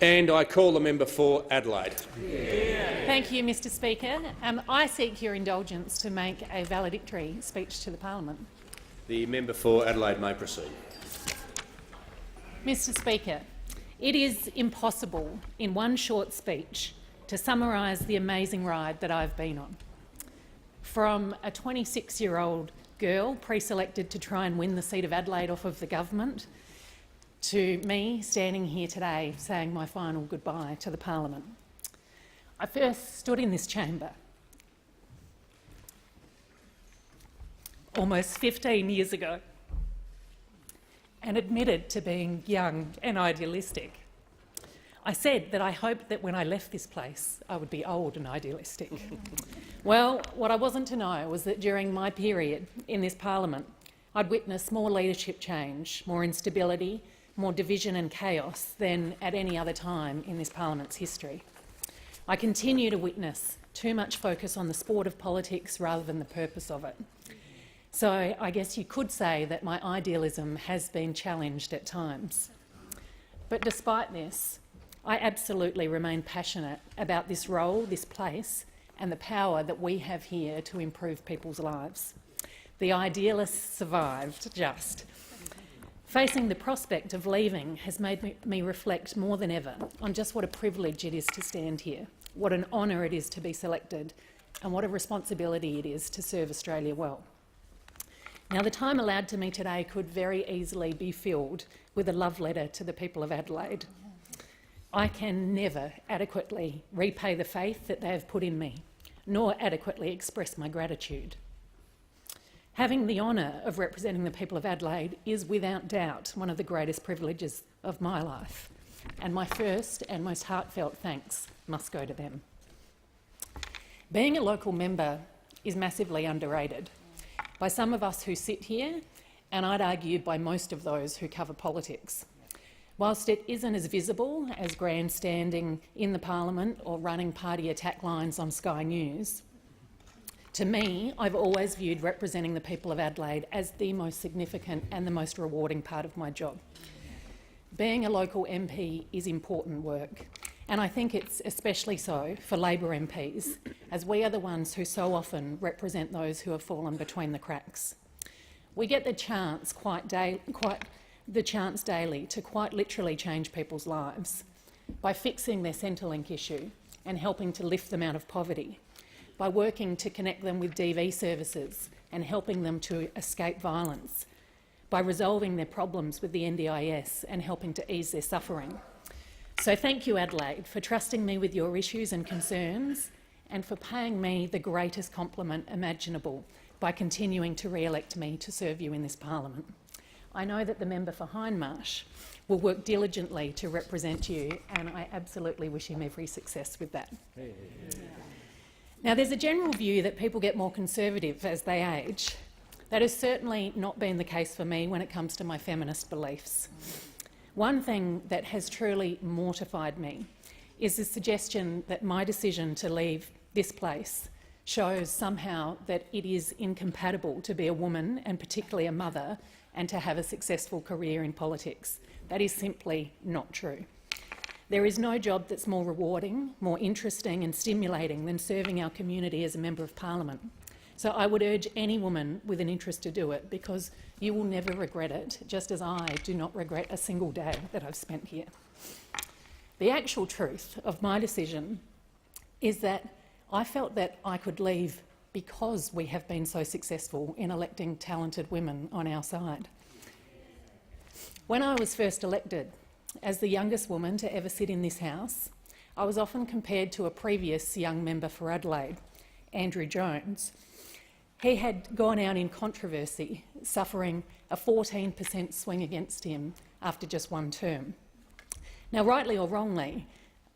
And I call the member for Adelaide. Thank you, Mr Speaker. I seek your indulgence to make a valedictory speech to the Parliament. The member for Adelaide may proceed. Mr Speaker, it is impossible in one short speech to summarise the amazing ride that I've been on. From a 26-year-old girl pre-selected to try and win the seat of Adelaide off of the government, to me standing here today saying my final goodbye to the Parliament. I first stood in this chamber almost 15 years ago and admitted to being young and idealistic. I said that I hoped that when I left this place I would be old and idealistic. Well, what I wasn't to know was that during my period in this Parliament I'd witnessed more leadership change, more instability, more division and chaos than at any other time in this Parliament's history. I continue to witness too much focus on the sport of politics rather than the purpose of it. So I guess you could say that my idealism has been challenged at times. But despite this, I absolutely remain passionate about this role, this place, and the power that we have here to improve people's lives. The idealists survived, just. Facing the prospect of leaving has made me reflect more than ever on just what a privilege it is to stand here, what an honour it is to be selected, and what a responsibility it is to serve Australia well. Now, the time allowed to me today could very easily be filled with a love letter to the people of Adelaide. I can never adequately repay the faith that they have put in me, nor adequately express my gratitude. Having the honour of representing the people of Adelaide is without doubt one of the greatest privileges of my life, and my first and most heartfelt thanks must go to them. Being a local member is massively underrated by some of us who sit here, and I'd argue by most of those who cover politics. Whilst it isn't as visible as grandstanding in the Parliament or running party attack lines on Sky News, to me, I've always viewed representing the people of Adelaide as the most significant and the most rewarding part of my job. Being a local MP is important work, and I think it's especially so for Labor MPs, as we are the ones who so often represent those who have fallen between the cracks. We get the chance daily to quite literally change people's lives by fixing their Centrelink issue and helping to lift them out of poverty, by working to connect them with DV services and helping them to escape violence, by resolving their problems with the NDIS and helping to ease their suffering. So thank you, Adelaide, for trusting me with your issues and concerns and for paying me the greatest compliment imaginable by continuing to re-elect me to serve you in this Parliament. I know that the member for Hindmarsh will work diligently to represent you, and I absolutely wish him every success with that. Now, there's a general view that people get more conservative as they age. That has certainly not been the case for me when it comes to my feminist beliefs. One thing that has truly mortified me is the suggestion that my decision to leave this place shows somehow that it is incompatible to be a woman, and particularly a mother, and to have a successful career in politics. That is simply not true. There is no job that's more rewarding, more interesting and stimulating than serving our community as a Member of Parliament. So I would urge any woman with an interest to do it, because you will never regret it, just as I do not regret a single day that I've spent here. The actual truth of my decision is that I felt that I could leave because we have been so successful in electing talented women on our side. When I was first elected, as the youngest woman to ever sit in this House, I was often compared to a previous young member for Adelaide, Andrew Jones. He had gone out in controversy, suffering a 14% swing against him after just one term. Now, rightly or wrongly,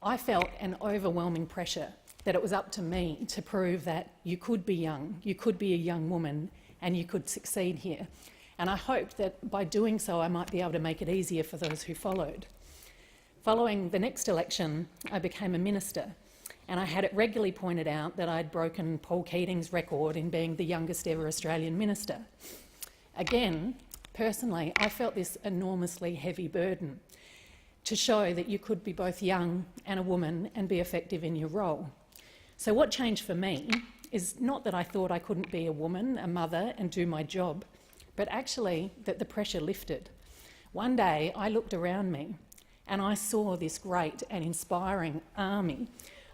I felt an overwhelming pressure that it was up to me to prove that you could be young, you could be a young woman, and you could succeed here. And I hoped that by doing so I might be able to make it easier for those who followed. Following the next election, I became a minister, and I had it regularly pointed out that I'd broken Paul Keating's record in being the youngest ever Australian minister. Again, personally, I felt this enormously heavy burden. to show that you could be both young and a woman and be effective in your role. So what changed for me is not that I thought I couldn't be a woman, a mother, and do my job, but actually that the pressure lifted. One day I looked around me and I saw this great and inspiring army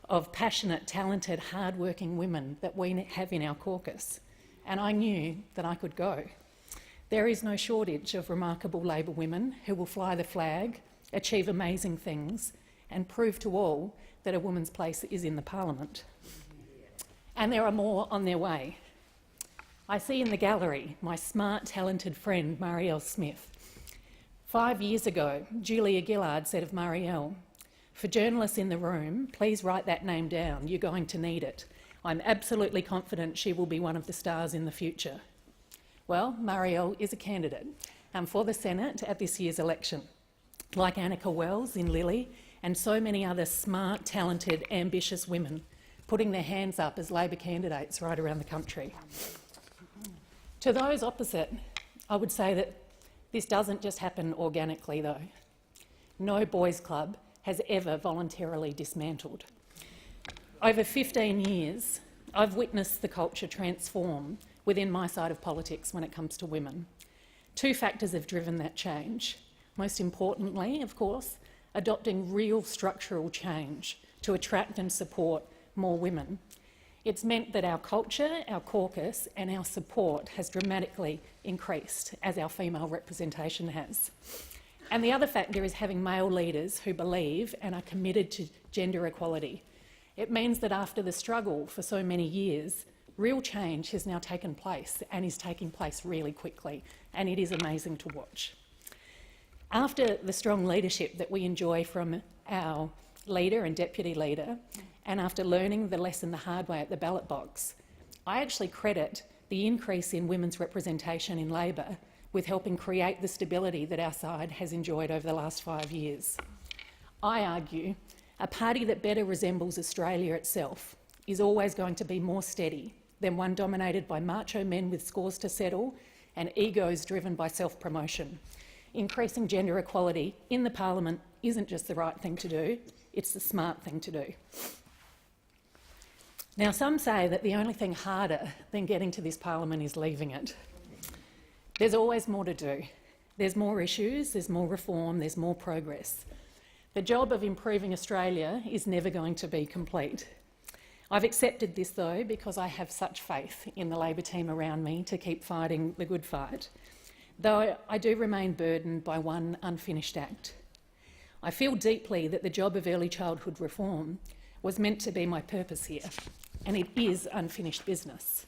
of passionate, talented, hard-working women that we have in our caucus, and I knew that I could go. There is no shortage of remarkable Labor women who will fly the flag, achieve amazing things, and prove to all that a woman's place is in the Parliament. And there are more on their way. I see in the gallery my smart, talented friend, Marielle Smith. 5 years ago, Julia Gillard said of Marielle, "For journalists in the room, please write that name down. You're going to need it. I'm absolutely confident she will be one of the stars in the future." Well, Marielle is a candidate for the Senate at this year's election, like Annika Wells in Lily and so many other smart, talented, ambitious women putting their hands up as Labor candidates right around the country. To those opposite, I would say that this doesn't just happen organically, though. No boys' club has ever voluntarily dismantled. Over 15 years, I've witnessed the culture transform within my side of politics when it comes to women. Two factors have driven that change. Most importantly, of course, adopting real structural change to attract and support more women. It's meant that our culture, our caucus and our support has dramatically increased as our female representation has. And the other factor is having male leaders who believe and are committed to gender equality. It means that after the struggle for so many years, real change has now taken place and is taking place really quickly, and it is amazing to watch. After the strong leadership that we enjoy from our leader and deputy leader, and after learning the lesson the hard way at the ballot box, I actually credit the increase in women's representation in Labor with helping create the stability that our side has enjoyed over the last 5 years. I argue a party that better resembles Australia itself is always going to be more steady than one dominated by macho men with scores to settle and egos driven by self-promotion. Increasing gender equality in the Parliament isn't just the right thing to do, it's the smart thing to do. Now, some say that the only thing harder than getting to this Parliament is leaving it. There's always more to do. There's more issues, there's more reform, there's more progress. The job of improving Australia is never going to be complete. I've accepted this, though, because I have such faith in the Labor team around me to keep fighting the good fight, though I do remain burdened by one unfinished act. I feel deeply that the job of early childhood reform was meant to be my purpose here, and it is unfinished business.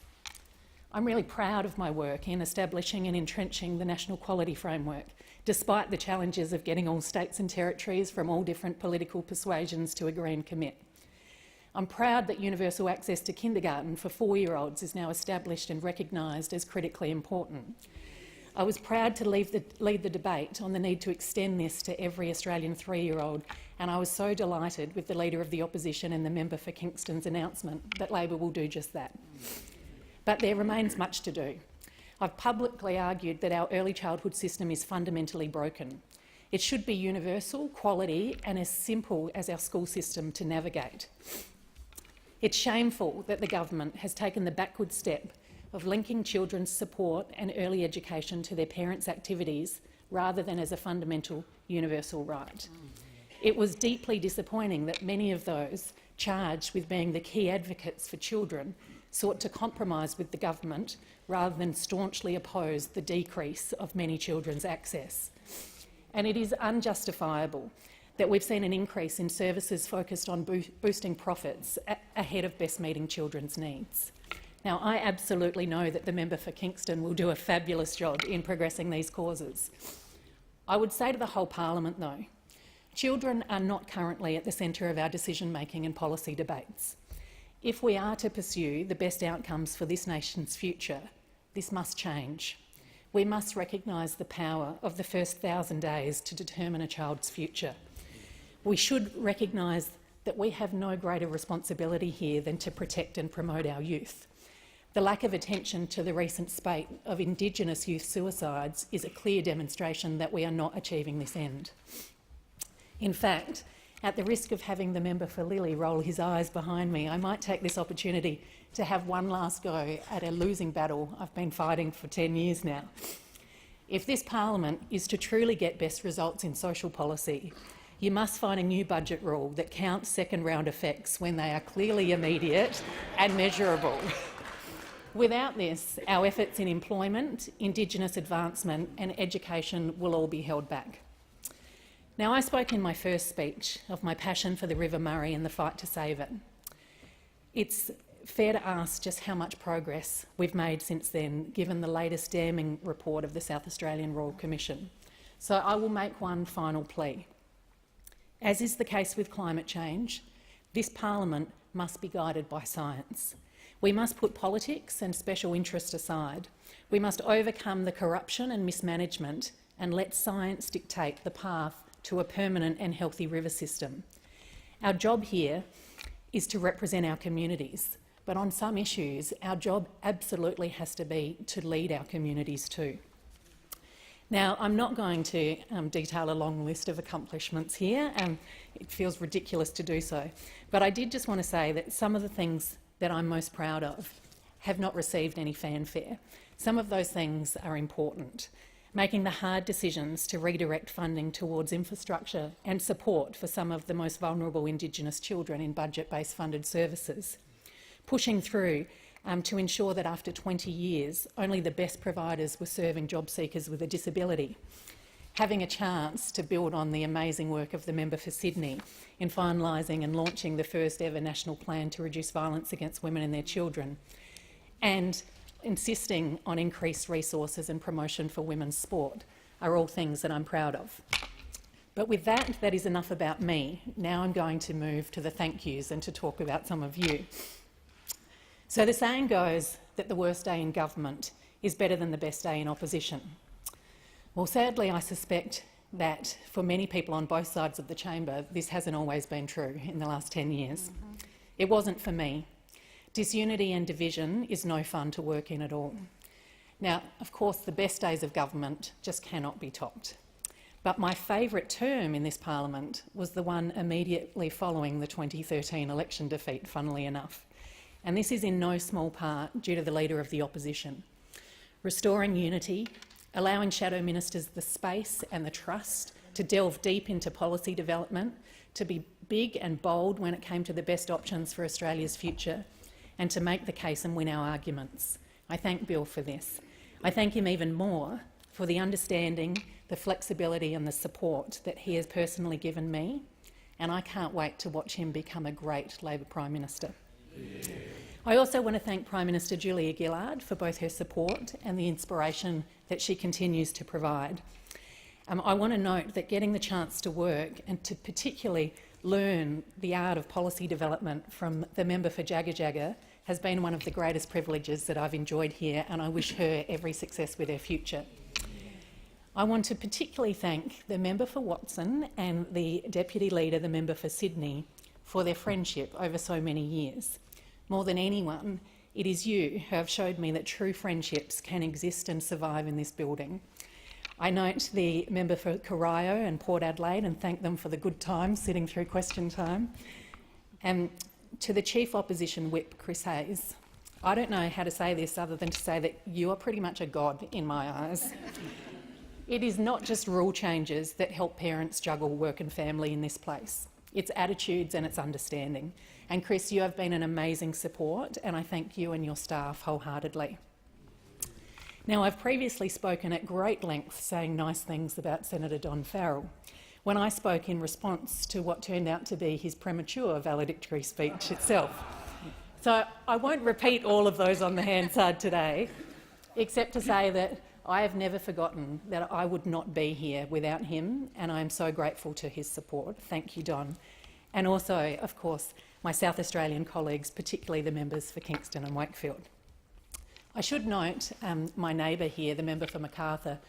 I'm really proud of my work in establishing and entrenching the National Quality Framework, despite the challenges of getting all states and territories from all different political persuasions to agree and commit. I'm proud that universal access to kindergarten for 4-year-olds is now established and recognised as critically important. I was proud to lead the debate on the need to extend this to every Australian 3-year-old, and I was so delighted with the Leader of the Opposition and the member for Kingston's announcement that Labor will do just that. But there remains much to do. I've publicly argued that our early childhood system is fundamentally broken. It should be universal, quality and as simple as our school system to navigate. It's shameful that the government has taken the backward step of linking children's support and early education to their parents' activities rather than as a fundamental universal right. It was deeply disappointing that many of those charged with being the key advocates for children sought to compromise with the government rather than staunchly oppose the decrease of many children's access. And it is unjustifiable that we've seen an increase in services focused on boosting profits ahead of best meeting children's needs. Now, I absolutely know that the member for Kingston will do a fabulous job in progressing these causes. I would say to the whole Parliament, though, children are not currently at the centre of our decision-making and policy debates. If we are to pursue the best outcomes for this nation's future, this must change. We must recognise the power of the first 1,000 days to determine a child's future. We should recognise that we have no greater responsibility here than to protect and promote our youth. The lack of attention to the recent spate of Indigenous youth suicides is a clear demonstration that we are not achieving this end. In fact, at the risk of having the member for Lilly roll his eyes behind me, I might take this opportunity to have one last go at a losing battle I've been fighting for 10 years now. If this parliament is to truly get best results in social policy, you must find a new budget rule that counts second-round effects when they are clearly immediate and measurable. Without this, our efforts in employment, Indigenous advancement and education will all be held back. Now, I spoke in my first speech of my passion for the River Murray and the fight to save it. It's fair to ask just how much progress we've made since then, given the latest damning report of the South Australian Royal Commission. So I will make one final plea. As is the case with climate change, this parliament must be guided by science. We must put politics and special interest aside. We must overcome the corruption and mismanagement and let science dictate the path to a permanent and healthy river system. Our job here is to represent our communities, but on some issues our job absolutely has to be to lead our communities too. Now, I'm not going to detail a long list of accomplishments here, and it feels ridiculous to do so, but I did just want to say that some of the things that I'm most proud of have not received any fanfare. Some of those things are important. Making the hard decisions to redirect funding towards infrastructure and support for some of the most vulnerable Indigenous children in budget-based funded services. Pushing through to ensure that after 20 years, only the best providers were serving job seekers with a disability. Having a chance to build on the amazing work of the member for Sydney in finalising and launching the first ever national plan to reduce violence against women and their children, and insisting on increased resources and promotion for women's sport are all things that I'm proud of. But with that, that is enough about me. Now I'm going to move to the thank yous and to talk about some of you. So the saying goes that the worst day in government is better than the best day in opposition. Well, sadly, I suspect that for many people on both sides of the chamber, this hasn't always been true in the last 10 years. It wasn't for me. Disunity and division is no fun to work in at all. Now, of course, the best days of government just cannot be topped. But my favourite term in this parliament was the one immediately following the 2013 election defeat, funnily enough. And this is in no small part due to the Leader of the Opposition. Restoring unity, allowing shadow ministers the space and the trust to delve deep into policy development, to be big and bold when it came to the best options for Australia's future, and to make the case and win our arguments. I thank Bill for this. I thank him even more for the understanding, the flexibility and the support that he has personally given me, and I can't wait to watch him become a great Labor Prime Minister. Yeah. I also want to thank Prime Minister Julia Gillard for both her support and the inspiration that she continues to provide. I want to note that getting the chance to work and to particularly learn the art of policy development from the member for Jagga Jagga has been one of the greatest privileges that I've enjoyed here, and I wish her every success with her future. I want to particularly thank the member for Watson and the Deputy Leader, the member for Sydney, for their friendship over so many years. More than anyone, it is you who have showed me that true friendships can exist and survive in this building. I note the member for Corio and Port Adelaide and thank them for the good time sitting through question time. And to the Chief Opposition Whip, Chris Hayes, I don't know how to say this other than to say that you are pretty much a god in my eyes. It is not just rule changes that help parents juggle work and family in this place. It's attitudes and it's understanding. And Chris, you have been an amazing support, and I thank you and your staff wholeheartedly. Now, I've previously spoken at great length saying nice things about Senator Don Farrell when I spoke in response to what turned out to be his premature valedictory speech itself. So I won't repeat all of those on the Hansard today, except to say that I have never forgotten that I would not be here without him, and I am so grateful to his support. Thank you, Don. And also, of course, my South Australian colleagues, particularly the members for Kingston and Wakefield. I should note my neighbour here, the member for Macarthur,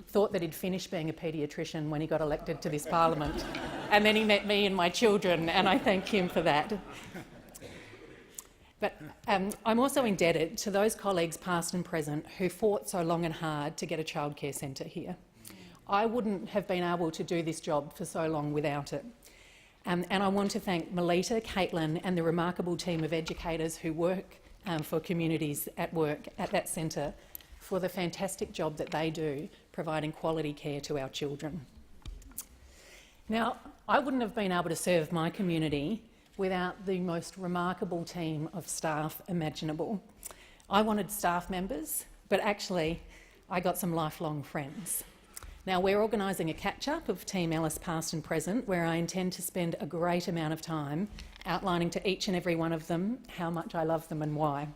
thought that he'd finished being a paediatrician when he got elected to this parliament, and then he met me and my children, and I thank him for that. But I'm also indebted to those colleagues, past and present, who fought so long and hard to get a childcare centre here. I wouldn't have been able to do this job for so long without it. And I want to thank Melita, Caitlin and the remarkable team of educators who work for communities at work at that centre for the fantastic job that they do providing quality care to our children. Now, I wouldn't have been able to serve my community without the most remarkable team of staff imaginable. I wanted staff members, but actually I got some lifelong friends. Now, we're organising a catch-up of Team Ellis past and present, where I intend to spend a great amount of time outlining to each and every one of them how much I love them and why.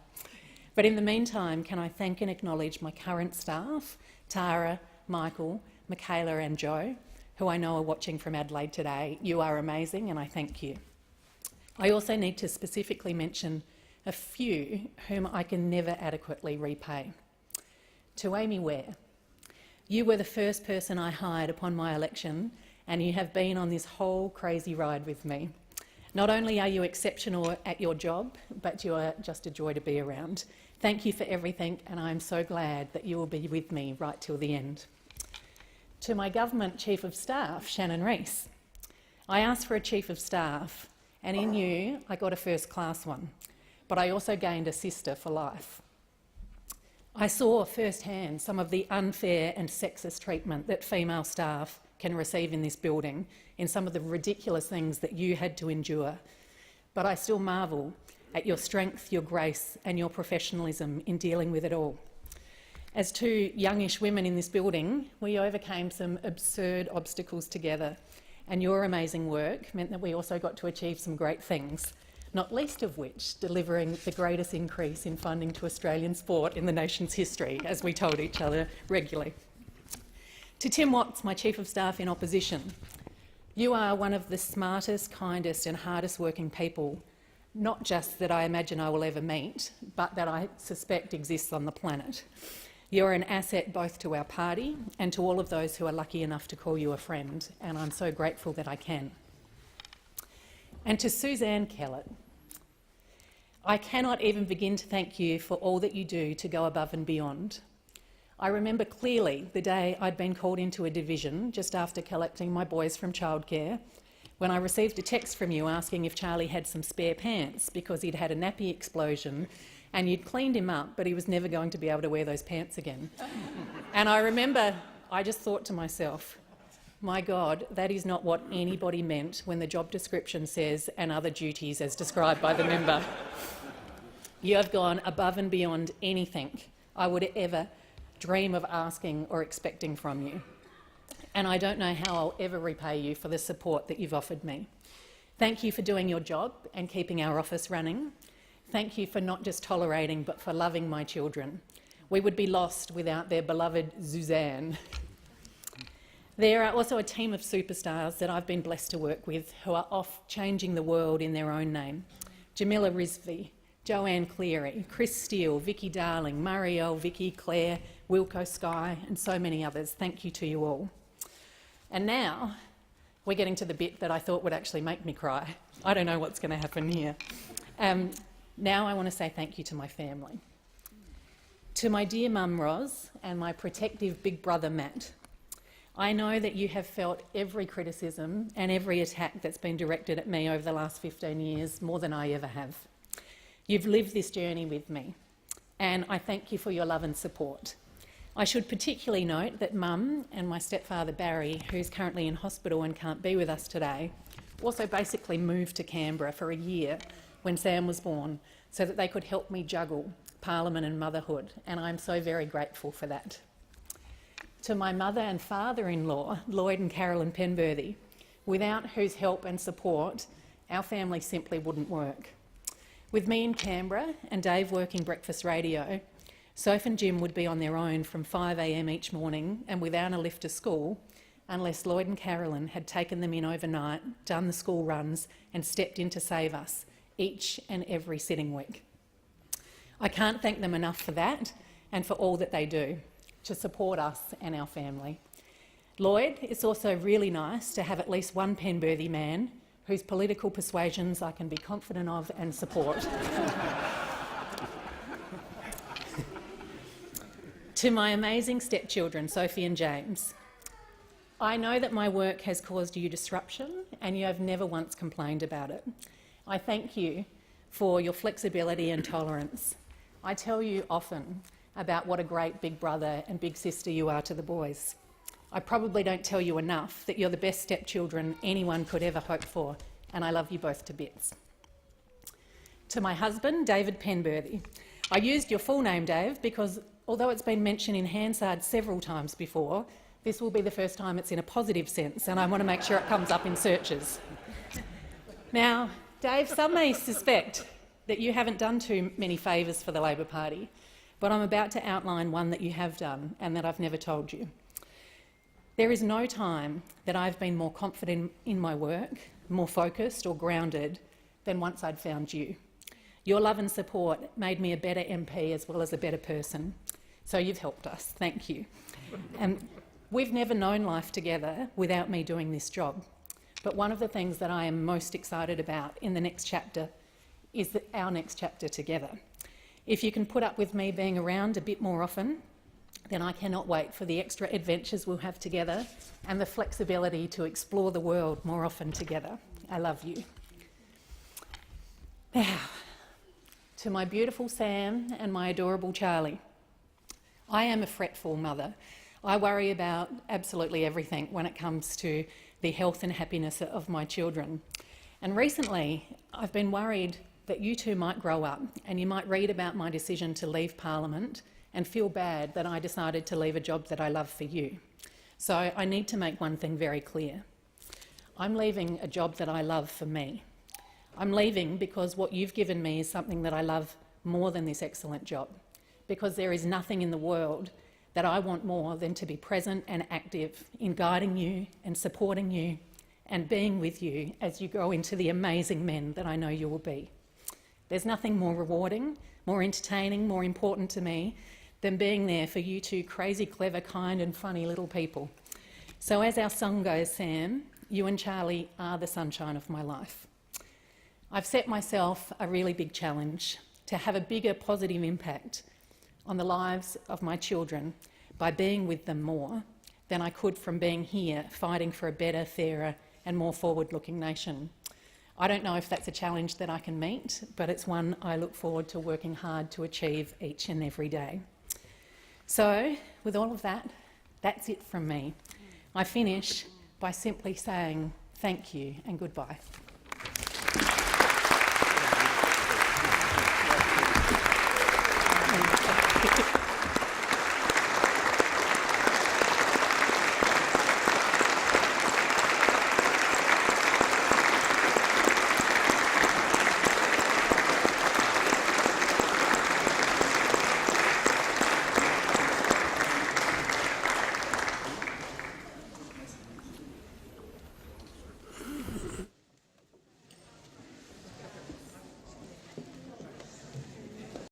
But in the meantime, can I thank and acknowledge my current staff, Tara, Michael, Michaela and Joe, who I know are watching from Adelaide today. You are amazing and I thank you. I also need to specifically mention a few whom I can never adequately repay. To Amy Ware, you were the first person I hired upon my election and you have been on this whole crazy ride with me. Not only are you exceptional at your job, but you are just a joy to be around. Thank you for everything and I'm so glad that you will be with me right till the end. To my Government Chief of Staff, Shannon Rees, I asked for a Chief of Staff and in you I got a first-class one, but I also gained a sister for life. I saw firsthand some of the unfair and sexist treatment that female staff can receive in this building in some of the ridiculous things that you had to endure, but I still marvel at your strength, your grace and your professionalism in dealing with it all. As two youngish women in this building, we overcame some absurd obstacles together, and your amazing work meant that we also got to achieve some great things, not least of which delivering the greatest increase in funding to Australian sport in the nation's history, as we told each other regularly. To Tim Watts, my Chief of Staff in opposition, you are one of the smartest, kindest and hardest working people, not just that I imagine I will ever meet, but that I suspect exists on the planet. You're an asset both to our party and to all of those who are lucky enough to call you a friend, and I'm so grateful that I can. And to Suzanne Kellett, I cannot even begin to thank you for all that you do to go above and beyond. I remember clearly the day I'd been called into a division just after collecting my boys from childcare, when I received a text from you asking if Charlie had some spare pants because he'd had a nappy explosion and you'd cleaned him up, but he was never going to be able to wear those pants again. And I remember I just thought to myself, my God, that is not what anybody meant when the job description says and other duties as described by the member. You have gone above and beyond anything I would ever dream of asking or expecting from you. And I don't know how I'll ever repay you for the support that you've offered me. Thank you for doing your job and keeping our office running. Thank you for not just tolerating but for loving my children. We would be lost without their beloved Suzanne. There are also a team of superstars that I've been blessed to work with who are off changing the world in their own name. Jamila Rizvi, Joanne Cleary, Chris Steele, Vicky Darling, Marielle, Vicky, Claire, Wilco Sky and so many others. Thank you to you all. And now we're getting to the bit that I thought would actually make me cry. I don't know what's going to happen here. Now I want to say thank you to my family. To my dear mum Ros and my protective big brother Matt. I know that you have felt every criticism and every attack that's been directed at me over the last 15 years more than I ever have. You've lived this journey with me and I thank you for your love and support. I should particularly note that Mum and my stepfather Barry, who's currently in hospital and can't be with us today, also basically moved to Canberra for a year when Sam was born so that they could help me juggle Parliament and motherhood, and I'm so very grateful for that. To my mother and father-in-law, Lloyd and Carolyn Penberthy, without whose help and support, our family simply wouldn't work. With me in Canberra and Dave working breakfast radio, Soph and Jim would be on their own from 5 a.m. each morning and without a lift to school unless Lloyd and Carolyn had taken them in overnight, done the school runs and stepped in to save us each and every sitting week. I can't thank them enough for that and for all that they do to support us and our family. Lloyd, it's also really nice to have at least one Penberthy man whose political persuasions I can be confident of and support. To my amazing stepchildren, Sophie and James, I know that my work has caused you disruption and you have never once complained about it. I thank you for your flexibility and tolerance. I tell you often about what a great big brother and big sister you are to the boys. I probably don't tell you enough that you're the best stepchildren anyone could ever hope for, and I love you both to bits. To my husband, David Penberthy. I used your full name, Dave, because although it's been mentioned in Hansard several times before, this will be the first time it's in a positive sense, and I want to make sure it comes up in searches. Now, Dave, some may suspect that you haven't done too many favours for the Labor Party, but I'm about to outline one that you have done and that I've never told you. There is no time that I've been more confident in my work, more focused or grounded than once I'd found you. Your love and support made me a better MP as well as a better person. So you've helped us, thank you. And we've never known life together without me doing this job. But one of the things that I am most excited about in the next chapter is our next chapter together. If you can put up with me being around a bit more often, then I cannot wait for the extra adventures we'll have together and the flexibility to explore the world more often together. I love you. Now, to my beautiful Sam and my adorable Charlie. I am a fretful mother. I worry about absolutely everything when it comes to the health and happiness of my children. And recently, I've been worried that you two might grow up and you might read about my decision to leave Parliament and feel bad that I decided to leave a job that I love for you. So I need to make one thing very clear. I'm leaving a job that I love for me. I'm leaving because what you've given me is something that I love more than this excellent job, because there is nothing in the world that I want more than to be present and active in guiding you and supporting you and being with you as you grow into the amazing men that I know you will be. There's nothing more rewarding, more entertaining, more important to me than being there for you two crazy, clever, kind and funny little people. So as our song goes, Sam, you and Charlie are the sunshine of my life. I've set myself a really big challenge to have a bigger positive impact on the lives of my children by being with them more than I could from being here fighting for a better, fairer and more forward-looking nation. I don't know if that's a challenge that I can meet, but it's one I look forward to working hard to achieve each and every day. So, with all of that, that's it from me. I finish by simply saying thank you and goodbye.